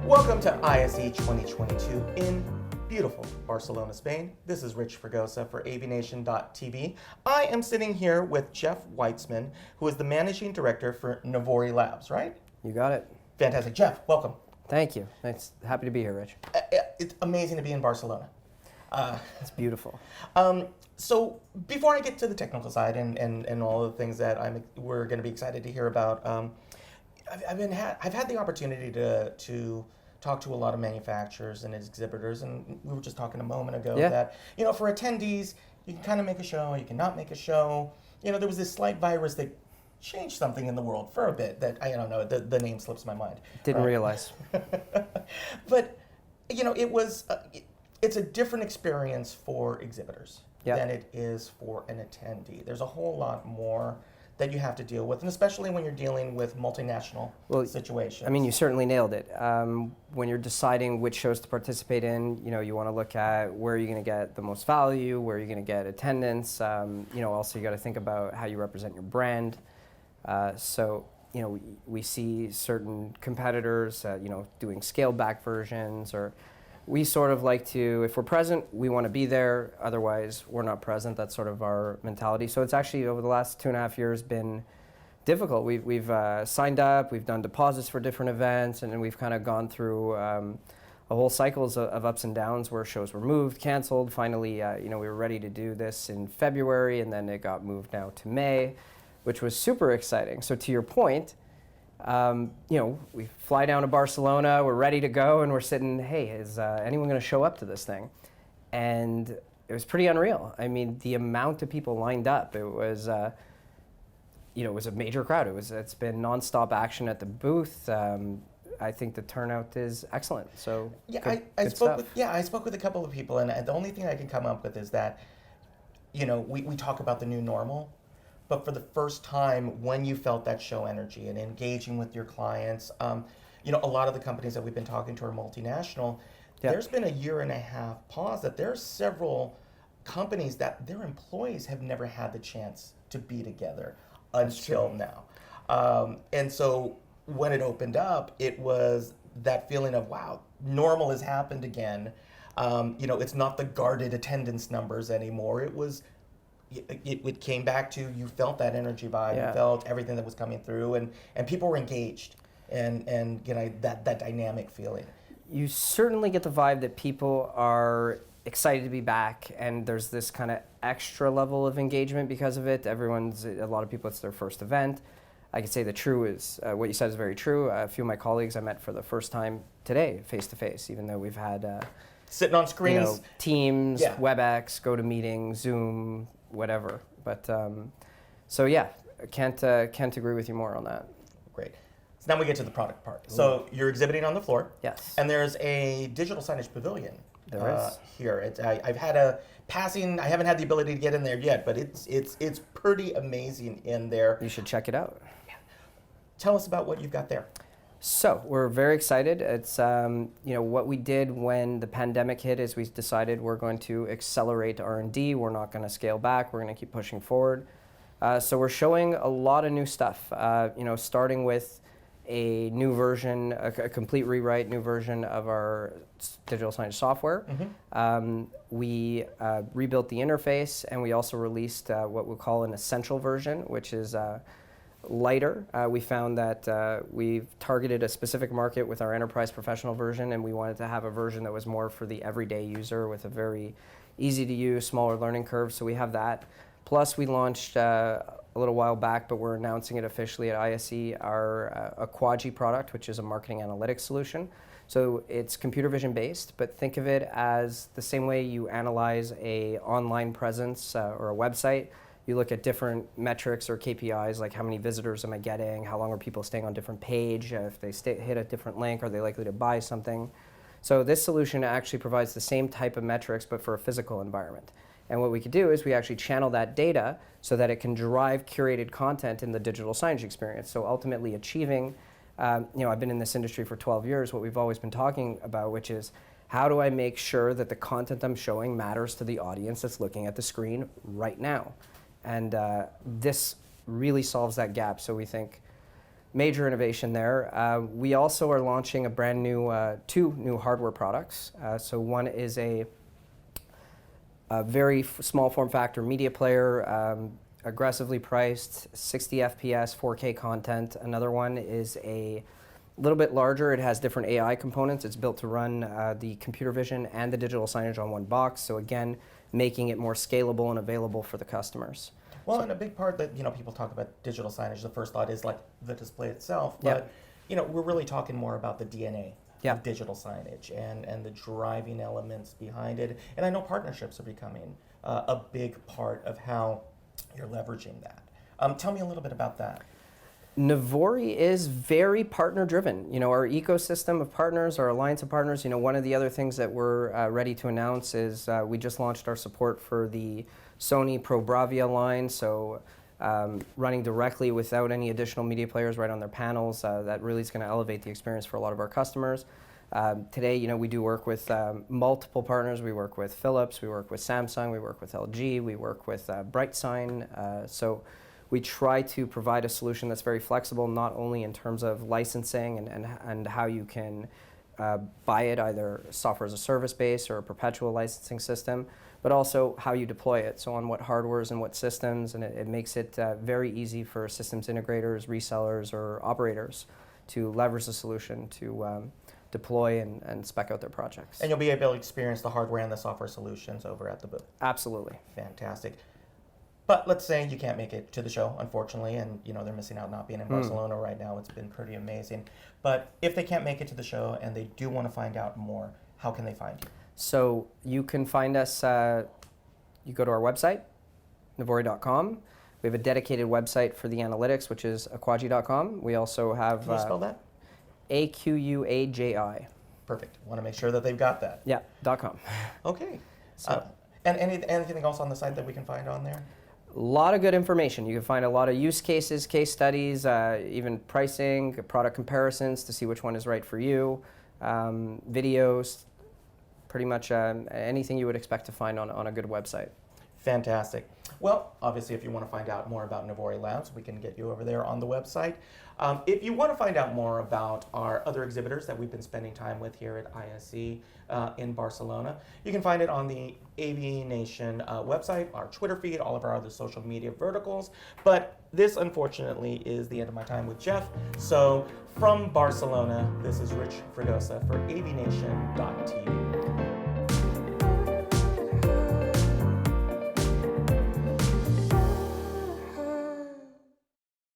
Welcome to ISE 2022 in beautiful Barcelona, Spain. This is Rich Fregosa for AVNation.tv. I am sitting here with Jeff Weitzman, who is the Managing Director for Navori Labs, right? You got it. Fantastic. Jeff, welcome. Thank you. It's happy to be here, Rich. It's amazing to be in Barcelona. It's beautiful. So before I get to the technical side and all the things that we're going to be excited to hear about, I've had the opportunity to talk to a lot of manufacturers and exhibitors, and we were just talking a moment ago that, for attendees, you can kind of make a show, you cannot make a show. There was this slight virus that changed something in the world for a bit that, I don't know, the name slips my mind. Didn't realize. But, it's a different experience for exhibitors than it is for an attendee. There's a whole lot more that you have to deal with, and especially when you're dealing with multinational situations. I mean, you certainly nailed it. When you're deciding which shows to participate in, you want to look at where you're going to get the most value, where you're going to get attendance. Also you got to think about how you represent your brand. We see certain competitors, doing scaled back versions, or we sort of like to, if we're present, we want to be there. Otherwise, we're not present. That's sort of our mentality. So it's actually, over the last 2.5 years, been difficult. We've signed up, we've done deposits for different events, and then we've kind of gone through a whole cycles of ups and downs where shows were moved, canceled. Finally, we were ready to do this in February, and then it got moved now to May, which was super exciting. So to your point, we fly down to Barcelona, we're ready to go, and we're sitting, hey, is anyone going to show up to this thing? And it was pretty unreal. I mean, the amount of people lined up, it was a major crowd. It's been nonstop action at the booth. I think the turnout is excellent. So I spoke with a couple of people, and the only thing I can come up with is that, we talk about the new normal. But for the first time, when you felt that show energy and engaging with your clients, a lot of the companies that we've been talking to are multinational. There's been a 1.5 year pause that there are several companies that their employees have never had the chance to be together until now. And so when it opened up, it was that feeling of, wow, normal has happened again. It's not the guarded attendance numbers anymore. It came back to, you felt that energy vibe, you felt everything that was coming through, and people were engaged, and that dynamic feeling. You certainly get the vibe that people are excited to be back, and there's this kind of extra level of engagement because of it. A lot of people, it's their first event. I could say what you said is very true. A few of my colleagues I met for the first time today, face to face, even though we've had sitting on screens, Teams, WebEx, GoToMeeting, Zoom, whatever. But can't agree with you more on that. Great. So now we get to the product part. Ooh. So you're exhibiting on the floor. Yes. And there's a digital signage pavilion. There is. Here. I've had a passing. I haven't had the ability to get in there yet, but it's pretty amazing in there. You should check it out. Yeah. Tell us about what you've got there. So we're very excited. It's what we did when the pandemic hit is we decided we're going to accelerate R&D. We're not going to scale back. We're going to keep pushing forward. So we're showing a lot of new stuff. Starting with a new version, a complete rewrite, new version of our digital signage software. Mm-hmm. We rebuilt the interface, and we also released what we call an essential version, which is lighter. We found that we've targeted a specific market with our enterprise professional version, and we wanted to have a version that was more for the everyday user with a very easy to use, smaller learning curve. So we have that. Plus, we launched a little while back, but we're announcing it officially at ISE, our Aquagi product, which is a marketing analytics solution. So it's computer vision based, but think of it as the same way you analyze a online presence or a website. You look at different metrics or KPIs, like how many visitors am I getting, how long are people staying on different page, if they hit a different link, are they likely to buy something? So this solution actually provides the same type of metrics, but for a physical environment. And what we could do is we actually channel that data so that it can drive curated content in the digital signage experience. So ultimately achieving, I've been in this industry for 12 years, what we've always been talking about, which is how do I make sure that the content I'm showing matters to the audience that's looking at the screen right now? And this really solves that gap. So we think major innovation there. We also are launching a brand new, two new hardware products. So one is a very small form factor media player, aggressively priced, 60 FPS, 4K content. Another one is a little bit larger. It has different AI components. It's built to run the computer vision and the digital signage on one box. So again, making it more scalable and available for the customers. Well, and a big part that, people talk about digital signage, the first thought is like the display itself, but we're really talking more about the DNA of digital signage and the driving elements behind it. And I know partnerships are becoming a big part of how you're leveraging that. Tell me a little bit about that. Navori is very partner driven. Our ecosystem of partners, our alliance of partners, one of the other things that we're ready to announce is we just launched our support for the Sony Pro Bravia line, so running directly without any additional media players right on their panels. That really is going to elevate the experience for a lot of our customers. Today, we do work with multiple partners. We work with Philips, we work with Samsung, we work with LG, we work with BrightSign. So we try to provide a solution that's very flexible, not only in terms of licensing and how you can buy it, either software as a service base or a perpetual licensing system, but also how you deploy it, so on what hardwares and what systems, and it makes it very easy for systems integrators, resellers, or operators to leverage the solution to deploy and spec out their projects. And you'll be able to experience the hardware and the software solutions over at the booth. Absolutely. Fantastic. But let's say you can't make it to the show, unfortunately, and they're missing out not being in Barcelona right now. It's been pretty amazing. But if they can't make it to the show and they do want to find out more, how can they find you? So you can find us, you go to our website, navori.com. We have a dedicated website for the analytics, which is aquaji.com. We also have... Can you spell that? AQUAJI. Perfect. Want to make sure that they've got that. Yeah, .com. Okay. So, and anything else on the site that we can find on there? A lot of good information. You can find a lot of use cases, case studies, even pricing, product comparisons to see which one is right for you, videos, pretty much anything you would expect to find on a good website. Fantastic. Well, obviously, if you want to find out more about Navori Labs, we can get you over there on the website. If you want to find out more about our other exhibitors that we've been spending time with here at ISE in Barcelona, you can find it on the AVNation website, our Twitter feed, all of our other social media verticals. But this, unfortunately, is the end of my time with Jeff. So from Barcelona, this is Rich Fregosa for AVNation.tv.